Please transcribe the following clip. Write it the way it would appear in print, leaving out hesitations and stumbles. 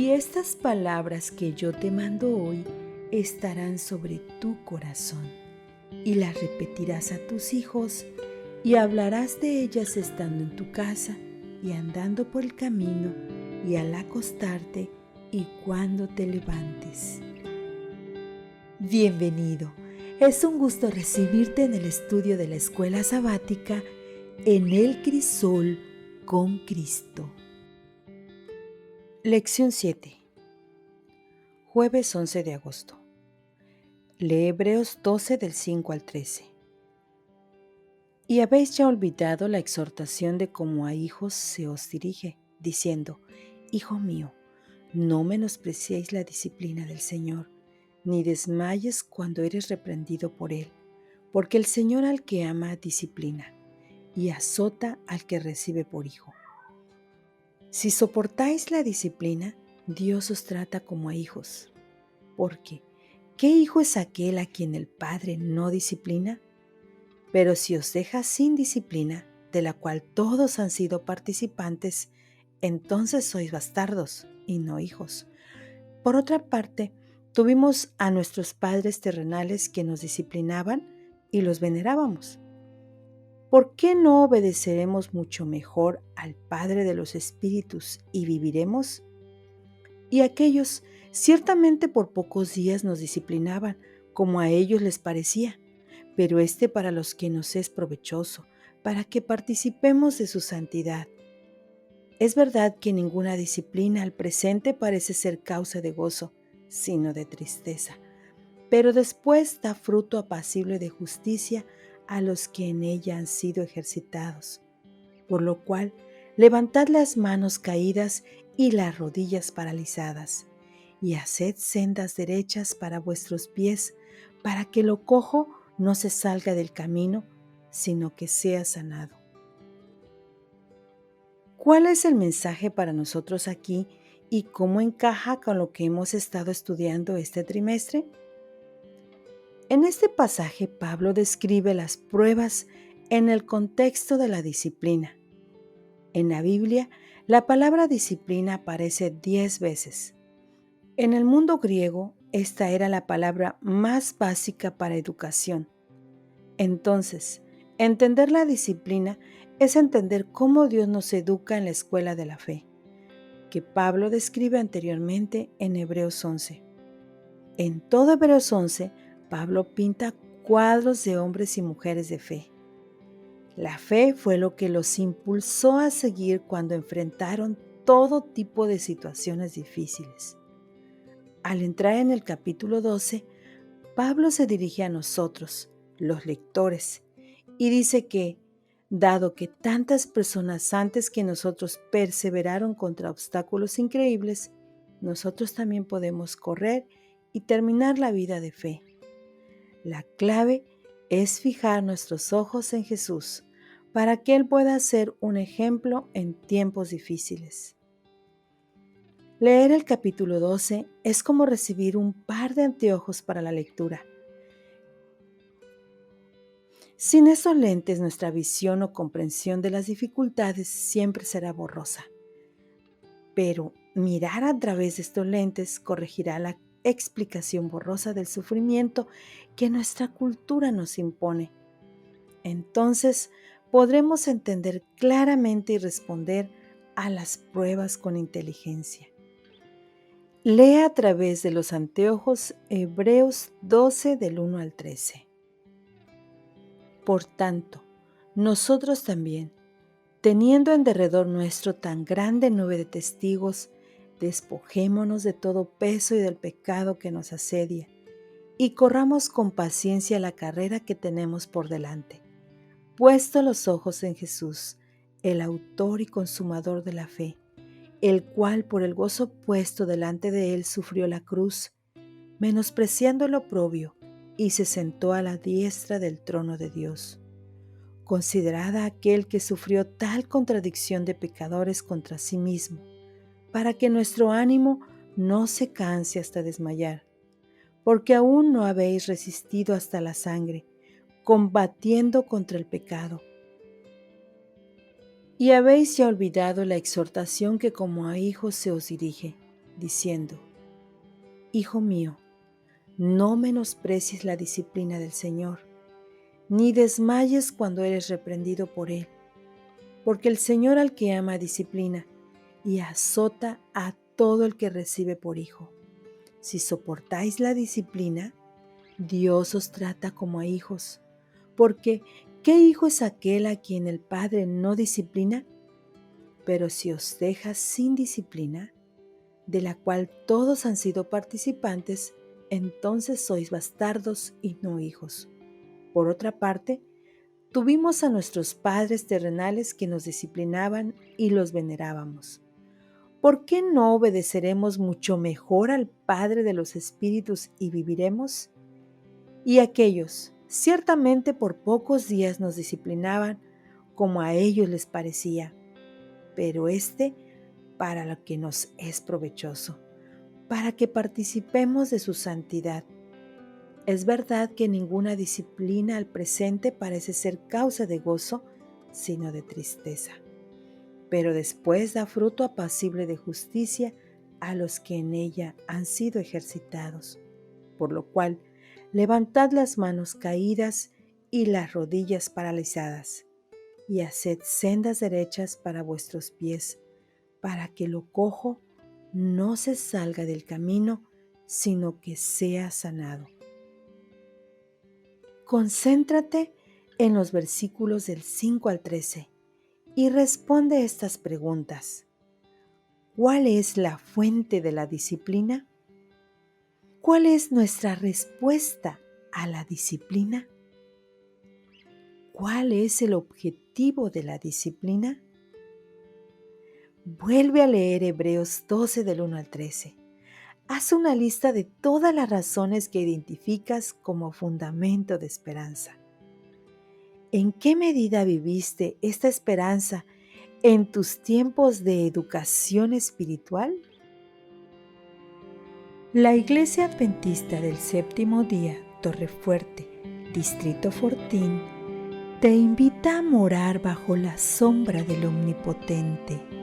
Y estas palabras que yo te mando hoy estarán sobre tu corazón, y las repetirás a tus hijos, y hablarás de ellas estando en tu casa, y andando por el camino, y al acostarte, y cuando te levantes. Bienvenido. Es un gusto recibirte en el estudio de la Escuela Sabática en el Crisol con Cristo. Lección 7. Jueves 11 de agosto. Lee Hebreos 12 del 5 al 13. Y habéis ya olvidado la exhortación de cómo a hijos se os dirige, diciendo: Hijo mío, no menospreciéis la disciplina del Señor, ni desmayes cuando eres reprendido por Él, porque el Señor al que ama disciplina, y azota al que recibe por hijo. Si soportáis la disciplina, Dios os trata como a hijos. Porque, ¿qué hijo es aquel a quien el Padre no disciplina? Pero si os deja sin disciplina, de la cual todos han sido participantes, entonces sois bastardos y no hijos. Por otra parte, tuvimos a nuestros padres terrenales que nos disciplinaban y los venerábamos. ¿Por qué no obedeceremos mucho mejor al Padre de los Espíritus y viviremos? Y aquellos ciertamente por pocos días nos disciplinaban, como a ellos les parecía, pero para los que nos es provechoso, para que participemos de su santidad. Es verdad que ninguna disciplina al presente parece ser causa de gozo, sino de tristeza, pero después da fruto apacible de justicia a los que en ella han sido ejercitados. Por lo cual, levantad las manos caídas y las rodillas paralizadas, y haced sendas derechas para vuestros pies, para que lo cojo no se salga del camino, sino que sea sanado. ¿Cuál es el mensaje para nosotros aquí y cómo encaja con lo que hemos estado estudiando este trimestre? En este pasaje, Pablo describe las pruebas en el contexto de la disciplina. En la Biblia, la palabra disciplina aparece 10 veces. En el mundo griego, esta era la palabra más básica para educación. Entonces, entender la disciplina es entender cómo Dios nos educa en la escuela de la fe, que Pablo describe anteriormente en Hebreos 11. En todo Hebreos 11, Pablo pinta cuadros de hombres y mujeres de fe. La fe fue lo que los impulsó a seguir cuando enfrentaron todo tipo de situaciones difíciles. Al entrar en el capítulo 12, Pablo se dirige a nosotros, los lectores, y dice que, dado que tantas personas antes que nosotros perseveraron contra obstáculos increíbles, nosotros también podemos correr y terminar la vida de fe. La clave es fijar nuestros ojos en Jesús, para que Él pueda ser un ejemplo en tiempos difíciles. Leer el capítulo 12 es como recibir un par de anteojos para la lectura. Sin esos lentes, nuestra visión o comprensión de las dificultades siempre será borrosa. Pero mirar a través de estos lentes corregirá la explicación borrosa del sufrimiento que nuestra cultura nos impone. Entonces, podremos entender claramente y responder a las pruebas con inteligencia. Lee a través de los anteojos Hebreos 12 del 1 al 13. Por tanto, nosotros también, teniendo en derredor nuestro tan grande nube de testigos, despojémonos de todo peso y del pecado que nos asedia, y corramos con paciencia la carrera que tenemos por delante, puesto los ojos en Jesús, el autor y consumador de la fe, el cual por el gozo puesto delante de él sufrió la cruz, menospreciando el oprobio, y se sentó a la diestra del trono de Dios. Considerad a aquel que sufrió tal contradicción de pecadores contra sí mismo, para que nuestro ánimo no se canse hasta desmayar, porque aún no habéis resistido hasta la sangre, combatiendo contra el pecado. Y habéis ya olvidado la exhortación que como a hijos se os dirige, diciendo: Hijo mío, no menosprecies la disciplina del Señor, ni desmayes cuando eres reprendido por Él, porque el Señor al que ama disciplina y azota a todo el que recibe por hijo. Si soportáis la disciplina, Dios os trata como a hijos, porque ¿qué hijo es aquel a quien el Padre no disciplina? Pero si os deja sin disciplina, de la cual todos han sido participantes, entonces sois bastardos y no hijos. Por otra parte, tuvimos a nuestros padres terrenales que nos disciplinaban y los venerábamos. ¿Por qué no obedeceremos mucho mejor al Padre de los Espíritus y viviremos? Y aquellos, ciertamente por pocos días nos disciplinaban como a ellos les parecía, pero para lo que nos es provechoso, para que participemos de su santidad. Es verdad que ninguna disciplina al presente parece ser causa de gozo, sino de tristeza, pero después da fruto apacible de justicia a los que en ella han sido ejercitados. Por lo cual, levantad las manos caídas y las rodillas paralizadas, y haced sendas derechas para vuestros pies, para que lo cojo no se salga del camino, sino que sea sanado. Concéntrate en los versículos del 5 al 13 y responde estas preguntas. ¿Cuál es la fuente de la disciplina? ¿Cuál es nuestra respuesta a la disciplina? ¿Cuál es el objetivo de la disciplina? Vuelve a leer Hebreos 12 del 1 al 13. Haz una lista de todas las razones que identificas como fundamento de esperanza. ¿En qué medida viviste esta esperanza en tus tiempos de educación espiritual? La Iglesia Adventista del Séptimo Día, Torrefuerte, Distrito Fortín, te invita a morar bajo la sombra del Omnipotente.